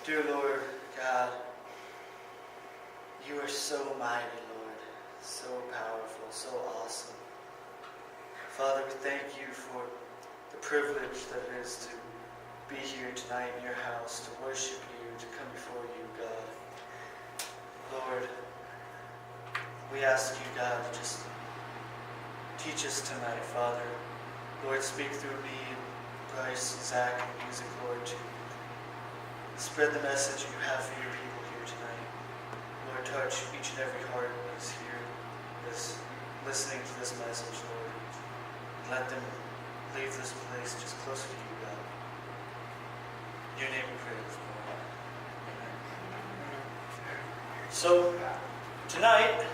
Dear Lord God, you are so mighty, Lord, so powerful, so awesome. Father, we thank you for the privilege that it is to be here tonight in your house, to worship you, to come before you, God. Lord, we ask you, God, to just teach us tonight, Father. Lord, speak through me and Bryce and Zach and music, Lord, to spread the message you have for your people here tonight. Lord, touch each and every heart that is here, that is listening to this message, Lord. And let them leave this place just closer to you, God. In your name we pray this morning. Amen. So, tonight,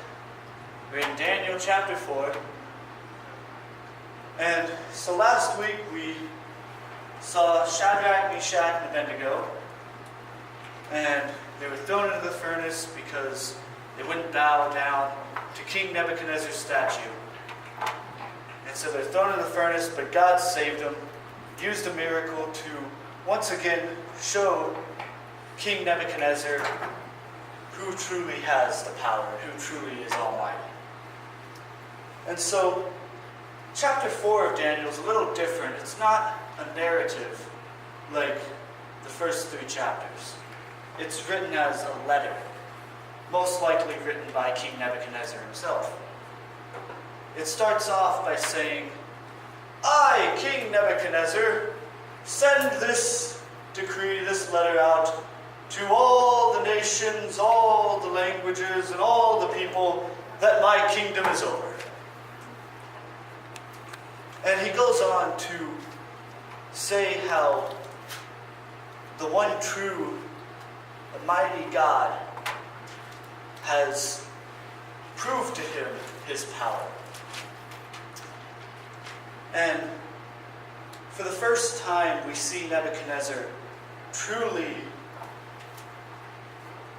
we're in Daniel chapter 4. And so last week we saw Shadrach, Meshach, and Abednego. And they were thrown into the furnace because they wouldn't bow down to King Nebuchadnezzar's statue. And so they're thrown in the furnace, but God saved them, used a miracle to once again show King Nebuchadnezzar who truly has the power, who truly is almighty. And so, chapter 4 of Daniel is a little different. It's not a narrative like the first 3 chapters. It's written as a letter, most likely written by King Nebuchadnezzar himself. It starts off by saying, I, King Nebuchadnezzar, send this decree, this letter out to all the nations, all the languages, and all the people that my kingdom is over. And he goes on to say how the one true, the mighty God has proved to him his power. And for the first time, we see Nebuchadnezzar truly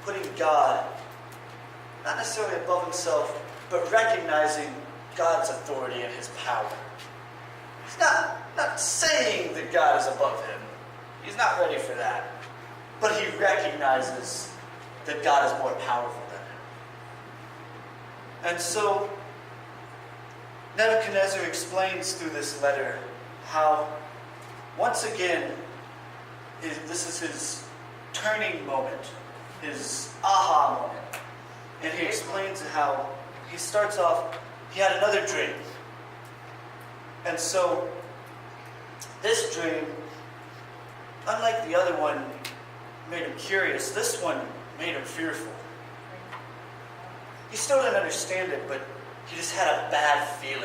putting God, not necessarily above himself, but recognizing God's authority and his power. He's not saying that God is above him. He's not ready for that. But he recognizes that God is more powerful than him. And so, Nebuchadnezzar explains through this letter how, once again, this is his turning moment, his aha moment. And he explains how he starts off, he had another dream. And so, this dream, unlike the other one, made him curious. This one made him fearful. He still didn't understand it, but he just had a bad feeling,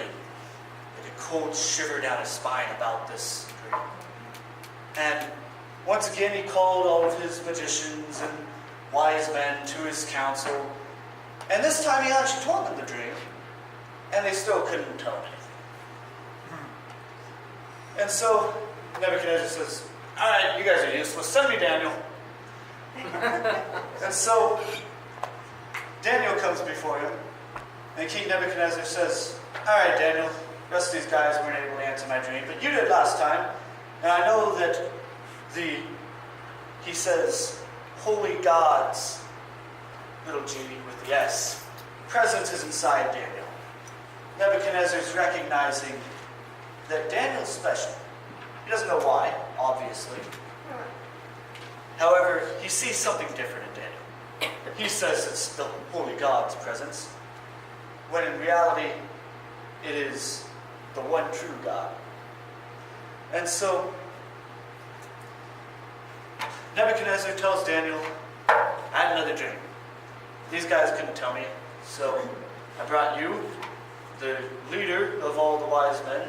like a cold shiver down his spine about this dream. And once again, he called all of his magicians and wise men to his council. And this time he actually told them the dream, and they still couldn't tell him anything. And so Nebuchadnezzar says, all right, you guys are useless. Send me Daniel. And so Daniel comes before him, and King Nebuchadnezzar says, all right, Daniel, the rest of these guys weren't able to answer my dream, but you did last time. And I know that he says, holy God's, little g with the S, presence is inside Daniel. Nebuchadnezzar's recognizing that Daniel's special. He doesn't know why, obviously. However, he sees something different in Daniel. He says it's the holy God's presence, when in reality, it is the one true God. And so, Nebuchadnezzar tells Daniel, I had another dream. These guys couldn't tell me, so I brought you, the leader of all the wise men,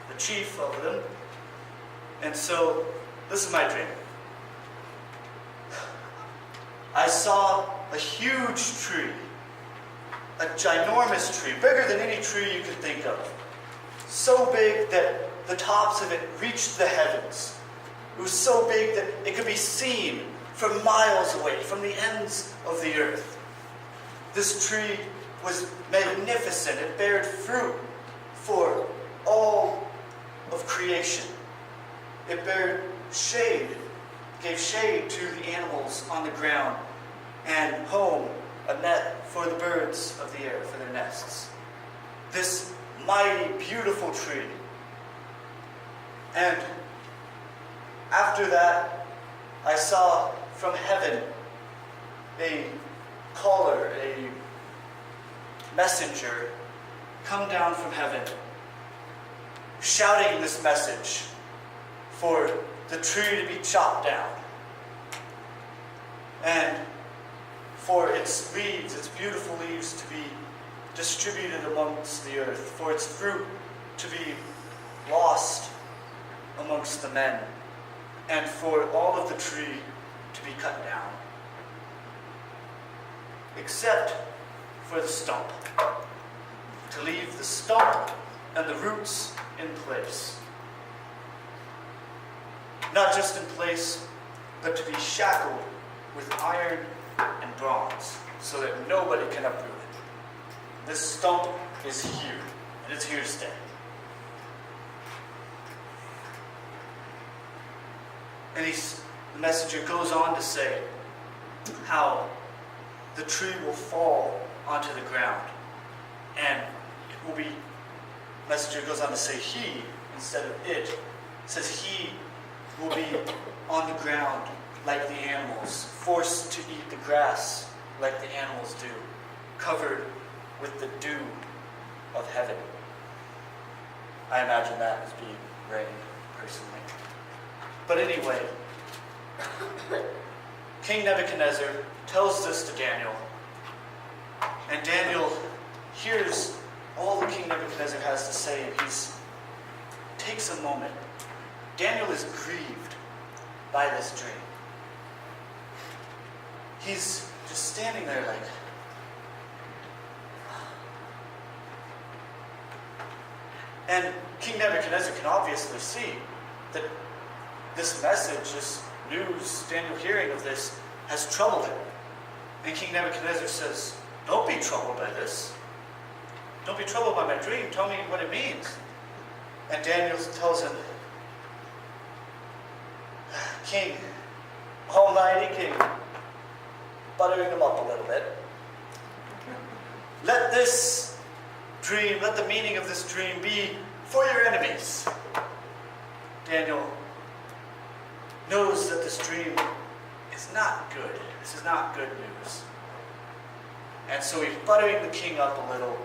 the chief of them. And so, this is my dream. I saw a huge tree, a ginormous tree, bigger than any tree you could think of. So big that the tops of it reached the heavens. It was so big that it could be seen from miles away, from the ends of the earth. This tree was magnificent. It bared fruit for all of creation. It bared shade gave shade to the animals on the ground, and home, a net for the birds of the air, for their nests. This mighty, beautiful tree. And after that, I saw from heaven a caller, a messenger, come down from heaven, shouting this message for the tree to be chopped down, and for its leaves, its beautiful leaves, to be distributed amongst the earth, for its fruit to be lost amongst the men, and for all of the tree to be cut down, except for the stump, to leave the stump and the roots in place. Not just in place, but to be shackled with iron and bronze, so that nobody can uproot it. This stump is here, and it's here to stay. And the messenger goes on to say how the tree will fall onto the ground, and it will be, the messenger goes on to say he instead of it. It says he will be on the ground like the animals, forced to eat the grass like the animals do, covered with the dew of heaven. I imagine that as being rain, personally. But anyway, King Nebuchadnezzar tells this to Daniel, and Daniel hears all that King Nebuchadnezzar has to say, and he takes a moment. Daniel is grieved by this dream. He's just standing there like, and King Nebuchadnezzar can obviously see that this message, this news, Daniel hearing of this, has troubled him. And King Nebuchadnezzar says, don't be troubled by this. Don't be troubled by my dream. Tell me what it means. And Daniel tells him, King, Almighty King, buttering him up a little bit, let this dream, let the meaning of this dream be for your enemies. Daniel knows that this dream is not good. This is not good news. And so he's buttering the king up a little,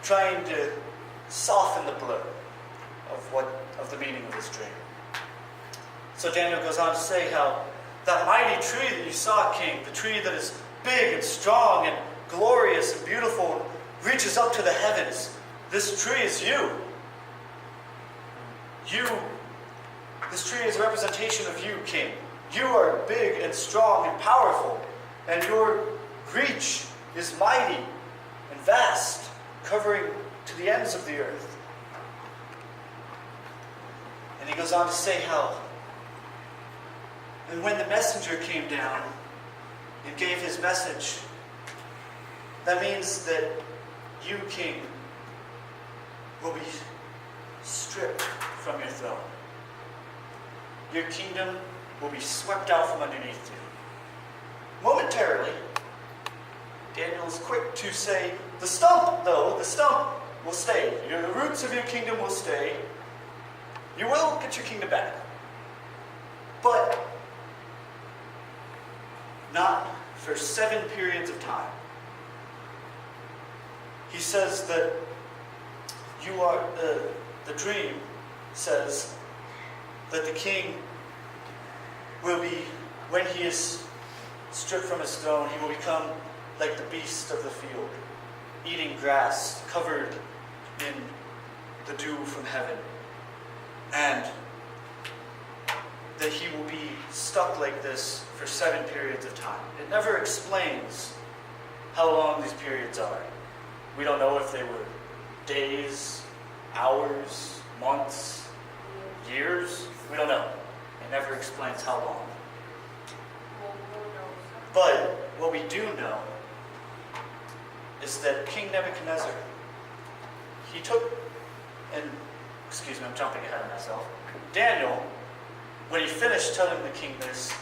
trying to soften the blow of the meaning of this dream. So Daniel goes on to say how that mighty tree that you saw, king, the tree that is big and strong and glorious and beautiful, reaches up to the heavens. This tree is you. This tree is a representation of you, king. You are big and strong and powerful, and your reach is mighty and vast, covering to the ends of the earth. And he goes on to say how, and when the messenger came down and gave his message, that means that you, king, will be stripped from your throne. Your kingdom will be swept out from underneath you. Momentarily, Daniel is quick to say, the stump will stay. The roots of your kingdom will stay. You will get your kingdom back. But not for 7 periods of time. He says that the dream says that the king will be, when he is stripped from his throne, he will become like the beast of the field, eating grass, covered in the dew from heaven. And that he will be stuck like this for 7 periods of time. It never explains how long these periods are. We don't know if they were days, hours, months, years. We don't know. It never explains how long. But what we do know is that King Nebuchadnezzar, I'm jumping ahead of myself. Daniel when he finished telling the king this,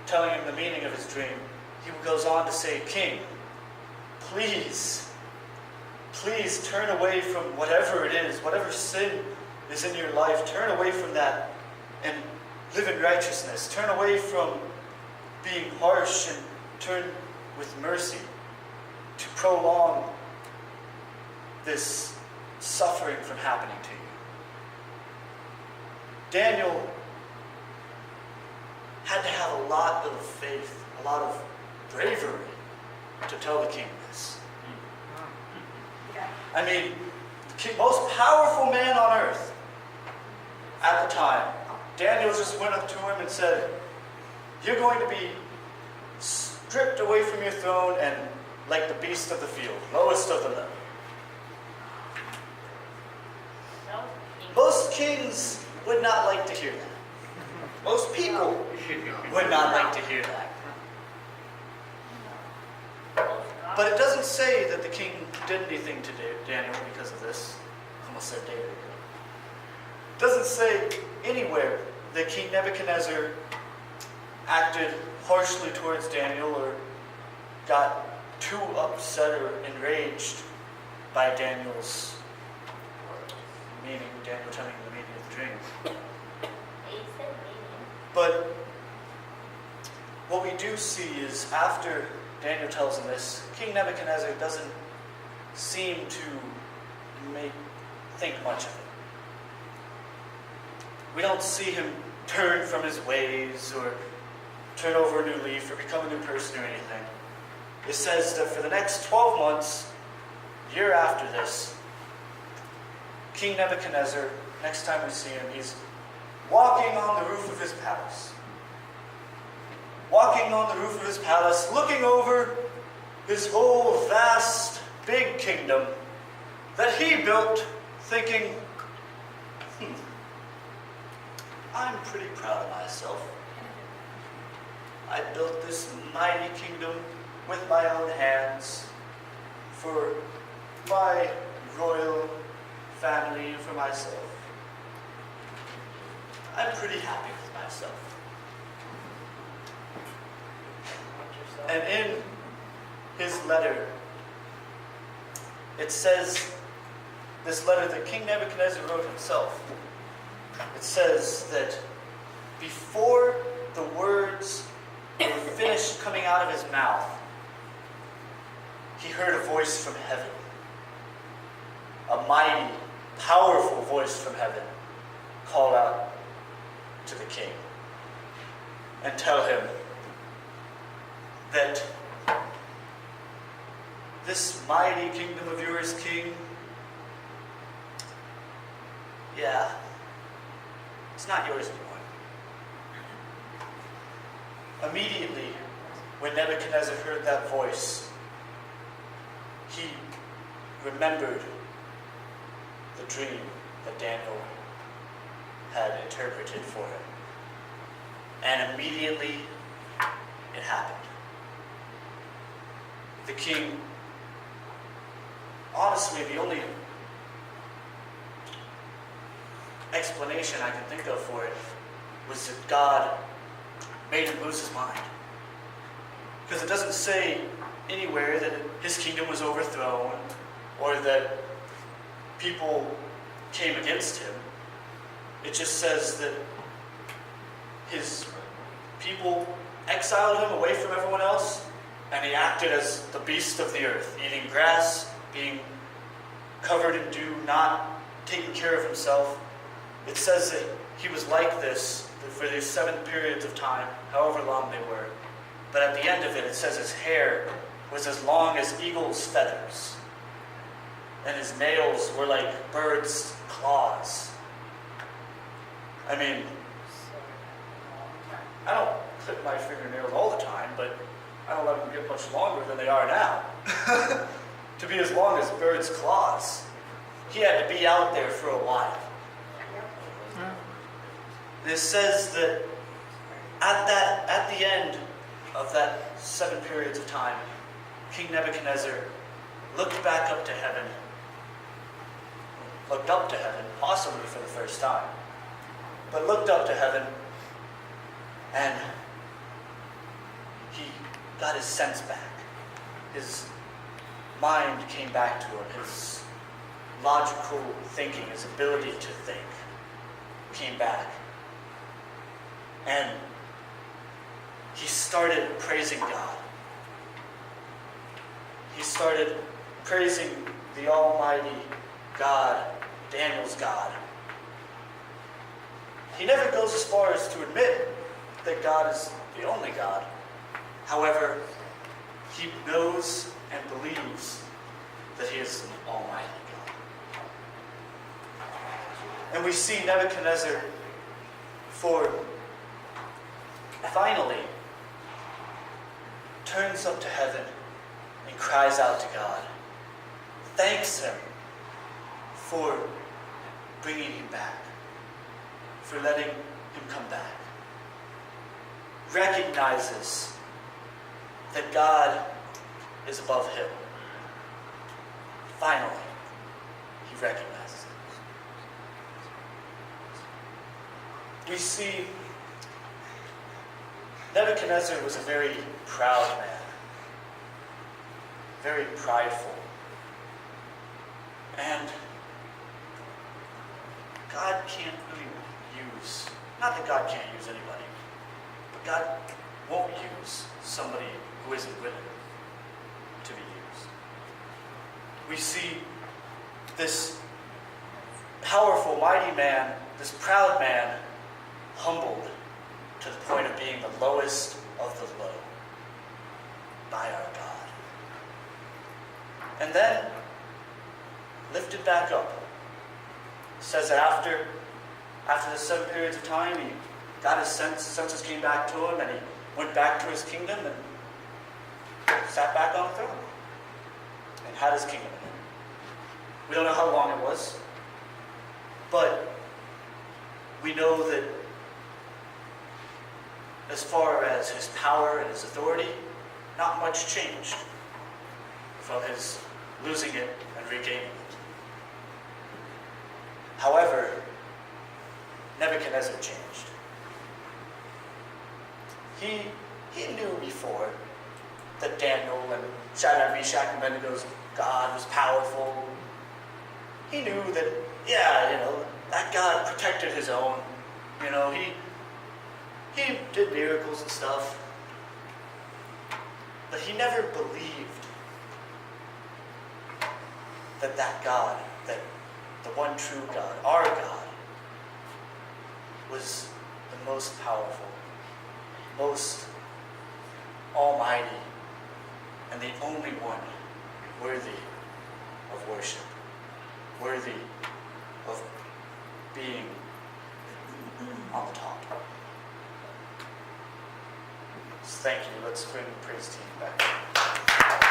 telling him the meaning of his dream, he goes on to say, "King, please turn away from whatever it is, whatever sin is in your life. Turn away from that and live in righteousness. Turn away from being harsh and turn with mercy to prolong this suffering from happening to you." Daniel had to have a lot of faith, a lot of bravery to tell the king this. I mean, the most powerful man on earth at the time, Daniel just went up to him and said, "You're going to be stripped away from your throne and like the beast of the field, lowest of the low." Most kings would not like to hear that. Most people would not like to hear that. But it doesn't say that the king did anything to Daniel because of this. I almost said David. It doesn't say anywhere that King Nebuchadnezzar acted harshly towards Daniel or got too upset or enraged by Daniel's meaning, Daniel telling him the meaning of the dream. But what we do see is after Daniel tells him this, King Nebuchadnezzar doesn't seem to think much of it. We don't see him turn from his ways or turn over a new leaf or become a new person or anything. It says that for the next 12 months, year after this, King Nebuchadnezzar, next time we see him, he's walking on the roof of his palace. Walking on the roof of his palace, looking over his whole vast, big kingdom that he built, thinking, I'm pretty proud of myself. I built this mighty kingdom with my own hands for my royal family and for myself. I'm pretty happy with myself. And in his letter, it says, this letter that King Nebuchadnezzar wrote himself, it says that before the words were finished coming out of his mouth, he heard a voice from heaven. A mighty, powerful voice from heaven call out to the king and tell him that this mighty kingdom of yours, king, yeah, it's not yours anymore. Immediately, when Nebuchadnezzar heard that voice, he remembered the dream that Daniel had interpreted for him. And immediately, it happened. The king, honestly, the only explanation I can think of for it was that God made him lose his mind. Because it doesn't say anywhere that his kingdom was overthrown or that people came against him. It just says that his people exiled him away from everyone else, and he acted as the beast of the earth, eating grass, being covered in dew, not taking care of himself. It says that he was like this for these 7 periods of time, however long they were. But at the end of it, it says his hair was as long as eagle's feathers, and his nails were like birds' claws. I mean, I don't clip my fingernails all the time, but I don't let them get much longer than they are now. To be as long as birds' claws. He had to be out there for a while. And it says that at the end of that 7 periods of time, King Nebuchadnezzar looked back up to heaven, possibly for the first time, but looked up to heaven And he got his sense back. His mind came back to him. His logical thinking, his ability to think came back. And he started praising God. He started praising the Almighty God, Daniel's God. He never goes as far as to admit that God is the only God. However, he knows and believes that he is an Almighty God. And we see Nebuchadnezzar finally turns up to heaven and cries out to God, thanks him for bringing him back, for letting him come back, recognizes that God is above him. Finally, he recognizes it. We see Nebuchadnezzar was a very proud man, very prideful. And God can't really use, not that God can't use anybody, but God won't use somebody who isn't willing to be used. We see this powerful, mighty man, this proud man, humbled to the point of being the lowest of the low by our God. And then lifted back up. It says that after the 7 periods of time, he got his senses came back to him, and he went back to his kingdom and sat back on the throne and had his kingdom. We don't know how long it was, but we know that as far as his power and his authority, not much changed from his losing it and regaining it. However, Nebuchadnezzar changed. He knew before that Daniel and Shadrach, Meshach, and Abednego's God was powerful. He knew that, that God protected his own. He did miracles and stuff. But he never believed that God, that the one true God, our God, was the most powerful, most almighty, and the only one worthy of worship, worthy of being on the top. So thank you. Let's bring the praise team back.